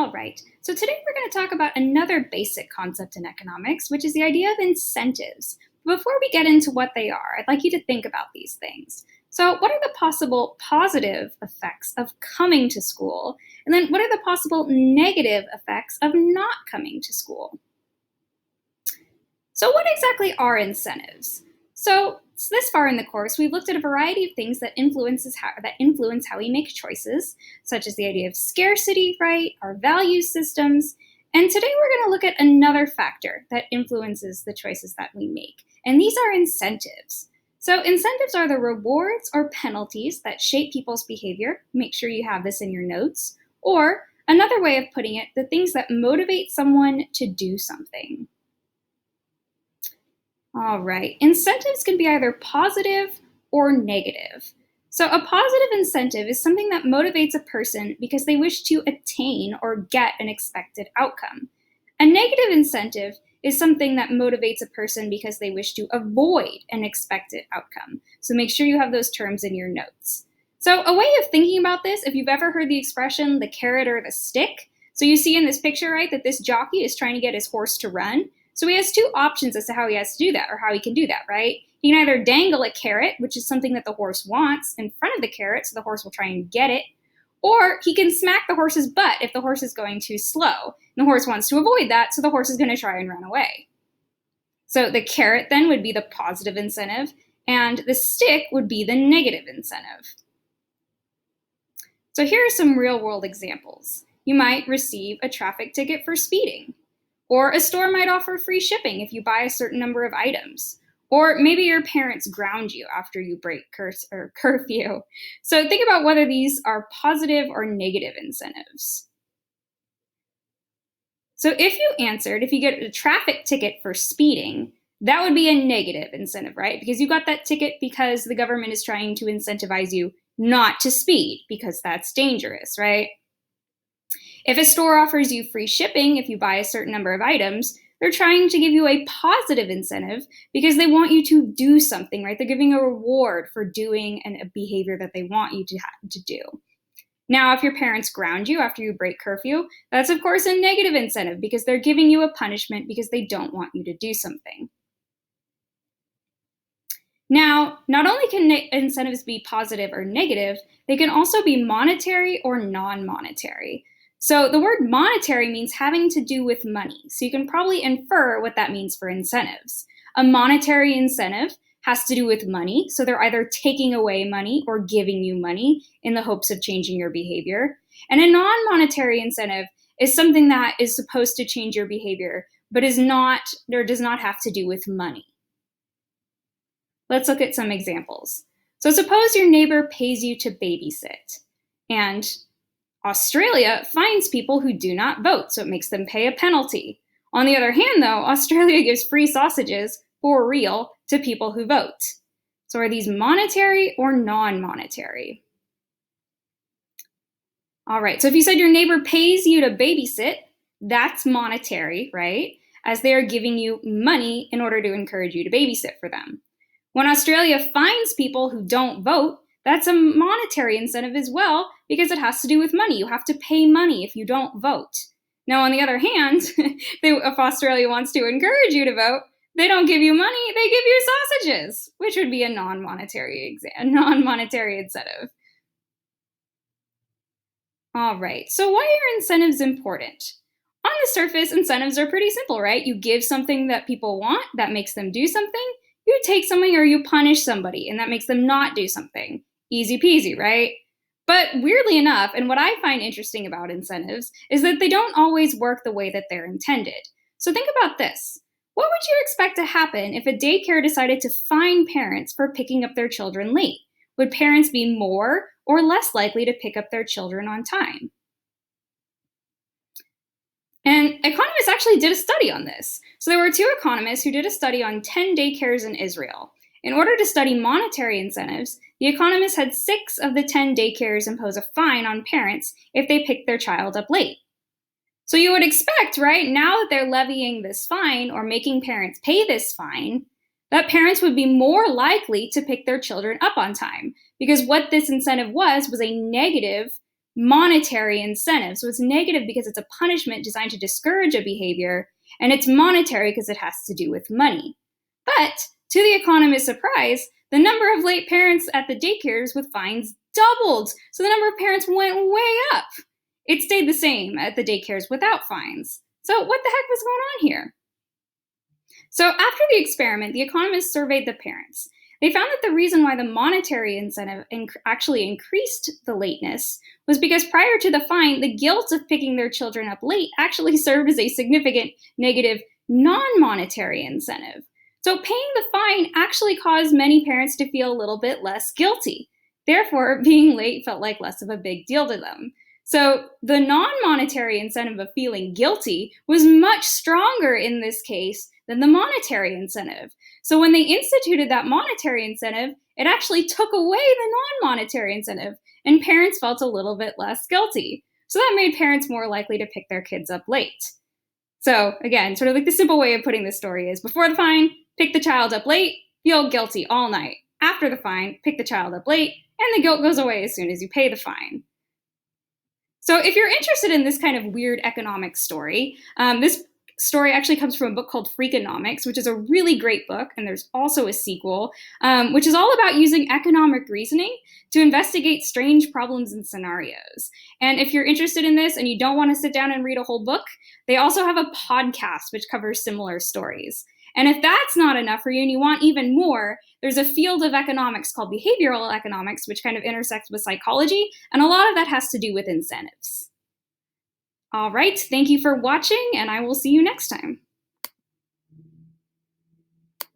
All right, so today we're going to talk about another basic concept in economics, which is the idea of incentives. Before we get into what they are, I'd like you to think about these things. So, what are the possible positive effects of coming to school? And then, what are the possible negative effects of not coming to school? So, what exactly are incentives? So this far in the course, we've looked at a variety of things that influence how we make choices, such as the idea of scarcity, right, our value systems. And today we're going to look at another factor that influences the choices that we make, and these are incentives. So incentives are the rewards or penalties that shape people's behavior. Make sure you have this in your notes. Or another way of putting it, the things that motivate someone to do something. All right, incentives can be either positive or negative. So a positive incentive is something that motivates a person because they wish to attain or get an expected outcome. A negative incentive is something that motivates a person because they wish to avoid an expected outcome. So make sure you have those terms in your notes. So a way of thinking about this, if you've ever heard the expression, the carrot or the stick, so you see in this picture, right, that this jockey is trying to get his horse to run. So he has two options as to how he has to do that, or how he can do that, right? He can either dangle a carrot, which is something that the horse wants, in front of the carrot, so the horse will try and get it, or he can smack the horse's butt if the horse is going too slow. And the horse wants to avoid that, so the horse is going to try and run away. So the carrot then would be the positive incentive, and the stick would be the negative incentive. So here are some real-world examples. You might receive a traffic ticket for speeding. Or a store might offer free shipping if you buy a certain number of items. Or maybe your parents ground you after you break curfew. So think about whether these are positive or negative incentives. So if you get a traffic ticket for speeding, that would be a negative incentive, right? Because you got that ticket because the government is trying to incentivize you not to speed because that's dangerous, right? If a store offers you free shipping if you buy a certain number of items, they're trying to give you a positive incentive because they want you to do something, right? They're giving a reward for doing a behavior that they want you to do. Now, if your parents ground you after you break curfew, that's of course a negative incentive because they're giving you a punishment because they don't want you to do something. Now, not only can incentives be positive or negative, they can also be monetary or non-monetary. So the word monetary means having to do with money. So you can probably infer what that means for incentives. A monetary incentive has to do with money. So they're either taking away money or giving you money in the hopes of changing your behavior. And a non-monetary incentive is something that is supposed to change your behavior, but does not have to do with money. Let's look at some examples. So suppose your neighbor pays you to babysit, and Australia fines people who do not vote, so it makes them pay a penalty. On the other hand, though, Australia gives free sausages for real to people who vote. So are these monetary or non-monetary? All right, so if you said your neighbor pays you to babysit, that's monetary, right? As they are giving you money in order to encourage you to babysit for them. When Australia fines people who don't vote, that's a monetary incentive as well because it has to do with money. You have to pay money if you don't vote. Now, on the other hand, if Australia wants to encourage you to vote, they don't give you money, they give you sausages, which would be a non-monetary incentive. All right, so why are incentives important? On the surface, incentives are pretty simple, right? You give something that people want, that makes them do something. You take something or you punish somebody, and that makes them not do something. Easy peasy, right? But weirdly enough, and what I find interesting about incentives, is that they don't always work the way that they're intended. So think about this. What would you expect to happen if a daycare decided to fine parents for picking up their children late? Would parents be more or less likely to pick up their children on time? And economists actually did a study on this. So there were two economists who did a study on 10 daycares in Israel. In order to study monetary incentives, the economists had 6 of the 10 daycares impose a fine on parents if they picked their child up late. So you would expect, right, now that they're levying this fine or making parents pay this fine, that parents would be more likely to pick their children up on time, because what this incentive was a negative monetary incentive. So it's negative because it's a punishment designed to discourage a behavior, and it's monetary because it has to do with money. But to the economist's surprise, the number of late parents at the daycares with fines doubled. So the number of parents went way up. It stayed the same at the daycares without fines. So what the heck was going on here? So after the experiment, the economists surveyed the parents. They found that the reason why the monetary incentive actually increased the lateness was because prior to the fine, the guilt of picking their children up late actually served as a significant negative non-monetary incentive. So paying the fine actually caused many parents to feel a little bit less guilty. Therefore, being late felt like less of a big deal to them. So the non-monetary incentive of feeling guilty was much stronger in this case than the monetary incentive. So when they instituted that monetary incentive, it actually took away the non-monetary incentive, and parents felt a little bit less guilty. So that made parents more likely to pick their kids up late. So again, sort of like the simple way of putting this story is before the fine, pick the child up late, feel guilty all night. After the fine, pick the child up late, and the guilt goes away as soon as you pay the fine. So if you're interested in this kind of weird economic story, this story actually comes from a book called Freakonomics, which is a really great book, and there's also a sequel, which is all about using economic reasoning to investigate strange problems and scenarios. And if you're interested in this and you don't want to sit down and read a whole book, they also have a podcast which covers similar stories. And if that's not enough for you and you want even more, there's a field of economics called behavioral economics, which kind of intersects with psychology, and a lot of that has to do with incentives. All right, thank you for watching, and I will see you next time.